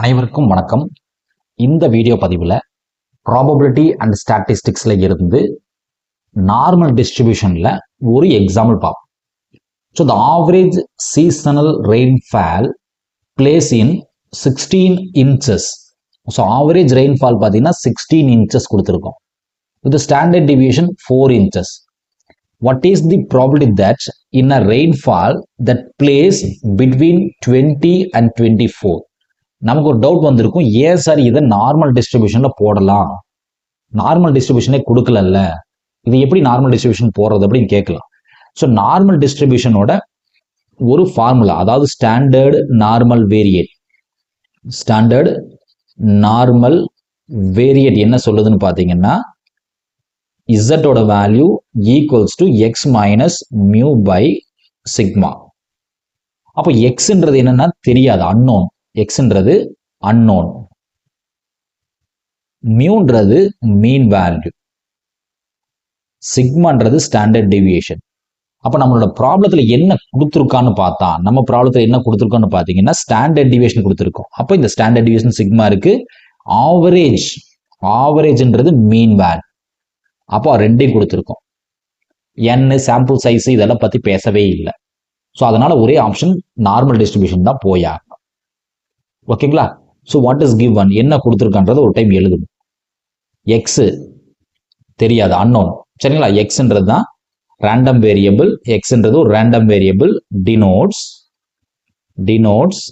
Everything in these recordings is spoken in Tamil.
அனைவருக்கும் வணக்கம். இந்த வீடியோ பதிவில் ப்ராபபிலிட்டி அண்ட் ஸ்டாட்டிஸ்டிக்ஸில் இருந்து நார்மல் டிஸ்ட்ரிபியூஷனில் ஒரு எக்ஸாம்பிள் பார்ப்போம். So the average seasonal rainfall place in 16 inches. So average rainfall பார்த்தீங்கன்னா 16 inches கொடுத்துருக்கோம். With standard deviation 4 inches. What is the probability that in a rainfall that plays between 20 and 24? நமக்கு ஒரு டவுட் வந்திருக்கும், ஏன் சார் இதை நார்மல் டிஸ்ட்ரிபியூஷன்ல போடலாம், நார்மல் டிஸ்ட்ரிபியூஷனே கொடுக்கலல்ல, இது எப்படி நார்மல் டிஸ்ட்ரிபியூஷன் போடுறது அப்படின்னு கேட்கலாம். ஸோ நார்மல் டிஸ்ட்ரிபியூஷனோட ஒரு ஃபார்முலா, அதாவது standard normal variate. Standard normal variate என்ன சொல்லுதுன்னு பார்த்தீங்கன்னா, இசட்டோட value equals to x minus mu by sigma. அப்போ எக்ஸ்ன்றது என்னன்னா தெரியாது, அன்னோன். எக்ஸ்ன்றது அன்னோன், மியூன்றது மீன் வேல்யூ, சிக்மான்றது ஸ்டாண்டர்ட் டிவியேஷன். அப்போ நம்மளோட ப்ராப்ளத்தில் என்ன கொடுத்துருக்கான்னு பார்த்தா, நம்ம ப்ராப்ளத்தில் என்ன கொடுத்துருக்கோன்னு பார்த்தீங்கன்னா ஸ்டாண்டர்ட் டிவியேஷன் கொடுத்துருக்கோம். அப்போ இந்த ஸ்டாண்டர்ட் டிவியேஷன் சிக்மா இருக்கு. ஆவரேஜ்ன்றது மீன் வேல்யூ. அப்போ ரெண்டையும் கொடுத்துருக்கோம். என்ன சாம்பிள் சைஸ் இதெல்லாம் பற்றி பேசவே இல்லை. ஸோ அதனால ஒரே ஆப்ஷன் நார்மல் டிஸ்ட்ரிபியூஷன் தான் போயாகணும். ஓகேங்களா? ஸோ வாட் இஸ் கிவன், என்ன கொடுத்துருக்கான்றத ஒரு டைம் எழுதணும். எக்ஸ் தெரியாது, அன்னோன். சரிங்களா? எக்ஸ்ன்றது தான் ரேண்டம் வேரியபிள். எக்ஸ்ன்றது ஒரு random variable. Denotes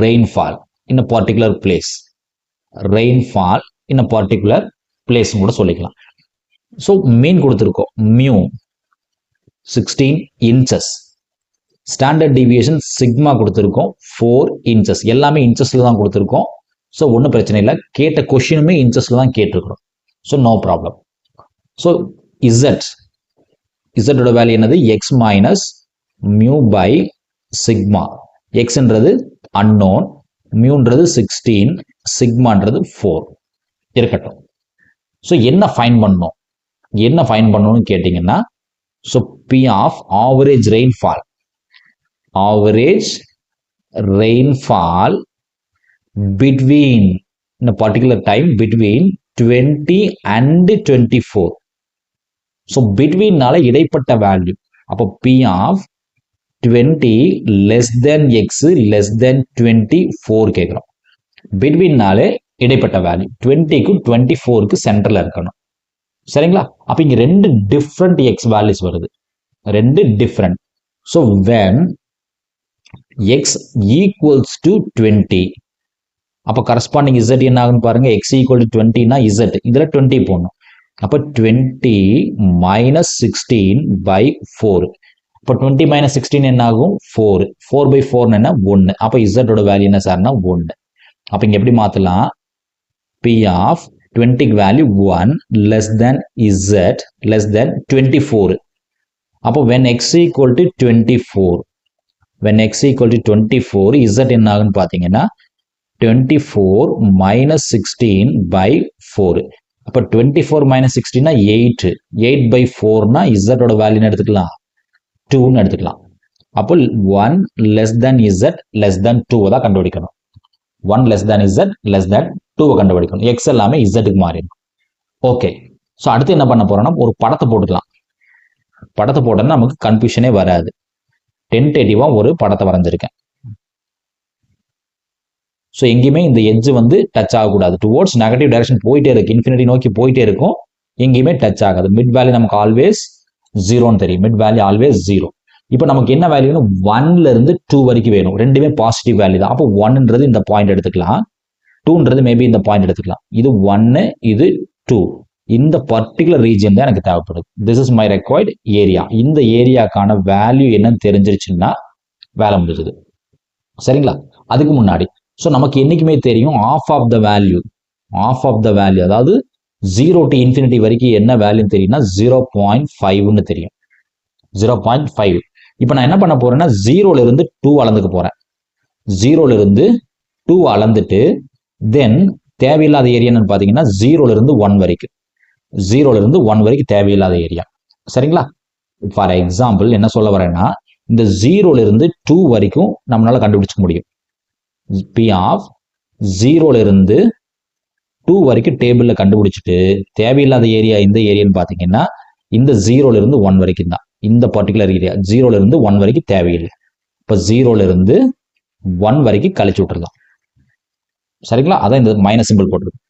rainfall in a particular place. Rainfall in a particular place கூட சொல்லிக்கலாம். ஸோ மீன் கொடுத்துருக்கோம், mu 16 inches. Standard deviation sigma கொடுத்துருக்கோம் 4 inches. எல்லாமே இன்ச்சஸ்ல தான் கொடுத்துருக்கோம். ஸோ ஒன்றும் பிரச்சனை இல்லை. கேட்ட கொஸ்டினுமே இன்ச்சஸ்ல தான் கேட்டிருக்கிறோம். So no problem. ஸோ இசட்டோட வேல்யூ என்னது, x minus mu by sigma. எக்ஸ்ன்றது அன்னோன், மியூன்றது 16, சிக்மான்றது 4 இருக்கட்டும். ஸோ என்ன ஃபைன் பண்ணணும்னு கேட்டிங்கன்னா, so P of average rainfall between in a particular time between 20 and 24. so between நால இடைப்பட்ட வேல்யூ. அப்போ p of 20 less than x less than 24 கேட்குறோம். between நால இடைப்பட்ட வேல்யூ 20க்கு 24க்கு சென்டர்ல இருக்கணும். சரிங்களா? அப்ப இங்க ரெண்டு டிஃப்ரெண்ட் எக்ஸ் வேல்யூஸ் வருது, ரெண்டு different. So when x equals to 20, அப்போ கரஸ்பாண்டிங் z என்ன ஆகுன்னு பாருங்க. x equal to 20னா z இதுல 20 போடணும். அப்போ 20 minus 16 by 4. இப்போ 20 minus 16 என்ன ஆகும், 4. 4 by 4 என்ன, 1. அப்போ z ஓட வேல்யூ என்ன சார்னா 1. அப்போ இங்க எப்படி மாத்தலாம், p of 20க்கு value 1 less than z less than 24. அப்போ when x equal to 24, when x equal to 24, z என்ன ஆகுன்னு பார்த்தீங்கன்னா 24 minus 16 by 4. அப்போ 24 minus 16 8. 8 by 4னா z ஓட வேல்யூ எடுத்துக்கலாம் 2ன்னு எடுத்துக்கலாம். அப்போ 1 less than z less than 2 தான் கண்டுபிடிக்கணும். 1 less than z less than 2 கண்டுபிடிக்கணும். x எல்லாமே z-க்கு மாறிடும். ஓகே. ஸோ அடுத்து என்ன பண்ண போறோம்னா, ஒரு படத்தை போட்டுக்கலாம். படத்தை போட்டோம்னா நமக்கு கன்ஃபியூஷனே வராது. டென்டேட்டிவா ஒரு படத்தை வரைஞ்சிருக்கேன். ஸோ எங்கேயுமே இந்த எட்ஜ் வந்து டச் ஆகக்கூடாது. டுவோர்ட்ஸ் நெகட்டிவ் டைரக்ஷன் போயிட்டே இருக்கு, இன்ஃபினிட்டி நோக்கி போயிட்டே இருக்கும். எங்கேயுமே டச் ஆகாது. மிட் வேல்யூ நமக்கு ஆல்வேஸ் 0ன்னு தெரியும். Mid value always 0. இப்போ நமக்கு என்ன வேல்யூன்னு 1ல இருந்து 2 வரைக்கும் வேணும். ரெண்டுமே பாசிட்டிவ் வேல்யூ தான். அப்போ 1ன்றது இந்த பாயிண்ட் எடுத்துக்கலாம், 2ன்றது மேபி இந்த பாயிண்ட் எடுத்துக்கலாம். இது 1, இது 2. இந்த பர்டிகுலர் ரீஜன் தான் எனக்கு தேவைப்படுது. This is my required area. இந்த ஏரியாக்கான வேல்யூ என்னன்னு தெரிஞ்சிருச்சுன்னா வேலை முடிஞ்சது. சரிங்களா? அதுக்கு முன்னாடி ஸோ நமக்கு என்னைக்குமே தெரியும் ஆஃப் ஆஃப் த வேல்யூ, அதாவது 0 to இன்ஃபினிட்டி வரைக்கும் என்ன வேல்யூன்னு தெரியும்னா 0.5ன்னு தெரியும். 0.5. இப்போ நான் என்ன பண்ண போறேன்னா 0ல இருந்து 2 அளந்துக்க போறேன். 0ல இருந்து 2 அளந்துட்டு தென் தேவையில்லாத ஏரியான்னு பார்த்தீங்கன்னா 0ல இருந்து 1 வரைக்கும், 0ல இருந்து 1 வரைக்கும் தேவையில்லாத ஏரியா. சரிங்களா? ஃபார் எக்ஸாம்பிள் என்ன சொல்ல வரேன்னா, இந்த 0ல இருந்து 2 வரைக்கும் நம்மளால கண்டுபிடிச்சிக்க முடியும். P of 0ல இருந்து 2 வரைக்கும் டேபிளில் கண்டுபிடிச்சிட்டு தேவையில்லாத ஏரியா இந்த ஏரியான்னு பார்த்தீங்கன்னா இந்த 0ல இருந்து 1 வரைக்கும் தான். இந்த பர்டிகுலர் ஏரியா 0ல இருந்து 1 வரைக்கும் தேவையில்லை. இப்போ 0ல இருந்து 1 வரைக்கும் கழிச்சு விட்டுறலாம். சரிங்களா? அதான் இந்த மைனஸ் சிம்பிள் போட்டிருக்கு.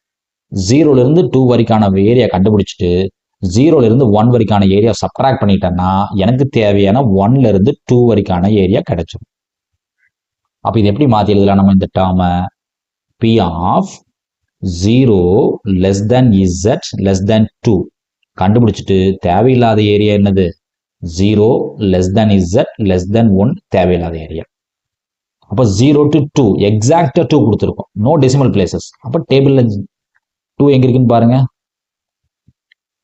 0ல இருந்து 2 வரைக்கான ஏரியா கண்டுபிடிச்சிட்டு 0ல இருந்து 1 வரைக்கான ஏரியா சப்ட்ராக்ட் பண்ணிட்டேன்னா எனக்கு தேவையான 1ல இருந்து 2 வரைக்கான ஏரியா கிடைச்சிடும். அப்போ இது எப்படி மாற்றி எழுதலாம் நம்ம இந்த டேர்மை? P of 0 less than Z less than 2 கண்டுபிடிச்சிட்டு தேவையில்லாத ஏரியா என்னது? 0 less than Z less than 1 தேவையில்லாத ஏரியா. அப்போ 0 to 2 எக்ஸாக்டா 2 கொடுத்துருக்கோம். No decimal places. அப்போ டேபிளில் 2 எங்க இருக்குன்னு பாருங்க.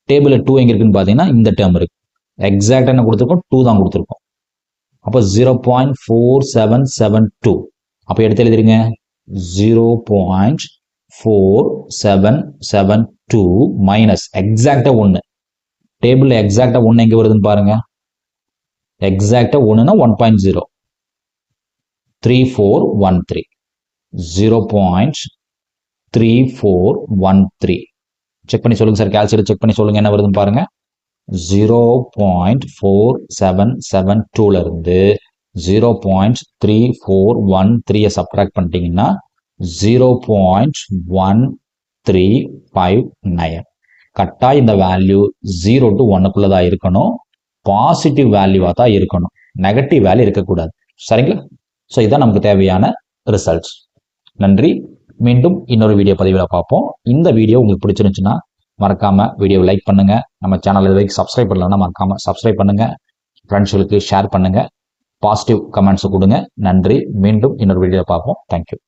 டேபிளில் 2 எங்க இருக்குன்னு பார்த்தீங்கன்னா இந்த டேர்ம் இருக்கு. எக்ஸாக்டா என்ன கொடுத்துருக்கோம்? 2 தான் கொடுத்துருக்கோம். அப்போ 0.4772. அப்போ எடுத்து எழுதிருங்க. 0.4772 மைனஸ் எக்ஸாக்டா 1. டேபிளில் எக்ஸாக்டா 1 எங்க வருதுன்னு பாருங்க. எக்ஸாக்டா 1னா 1.0. 3413. 0.3413. செக் பண்ணி சொல்லுங்க சார். கால்குலேட்டர் செக் பண்ணி சொல்லுங்க என்ன வருதுன்னு பாருங்க. 0.4772ல இருந்து 0.3413 சப்ட்ராக்ட் பண்ணிட்டீங்கன்னா 0.1359. கட்டாயம் இந்த வேல்யூ 0 to 1க்குள்ள தான் இருக்கணும். பாசிட்டிவ் வேல்யூவா தான் இருக்கணும். நெகட்டிவ் வேல்யூ இருக்கக்கூடாது. சரிங்களா? ஸோ இதுதான் நமக்கு தேவையான ரிசல்ட்ஸ். நன்றி. மீண்டும் இன்னொரு வீடியோ பதிவில் பார்ப்போம். இந்த வீடியோ உங்களுக்கு பிடிச்சிருந்துச்சுன்னா மறக்காம வீடியோவை லைக் பண்ணுங்க. நம்ம சேனல் இது வரைக்கும் சப்ஸ்கிரைப் பண்ணலன்னா மறக்காம சப்ஸ்கிரைப் பண்ணுங்க. ஃப்ரெண்ட்ஸ்களுக்கு ஷேர் பண்ணுங்க. பாசிட்டிவ் கமெண்ட்ஸ் கொடுங்க. நன்றி. மீண்டும் இன்னொரு வீடியோ பார்ப்போம். தேங்க்யூ.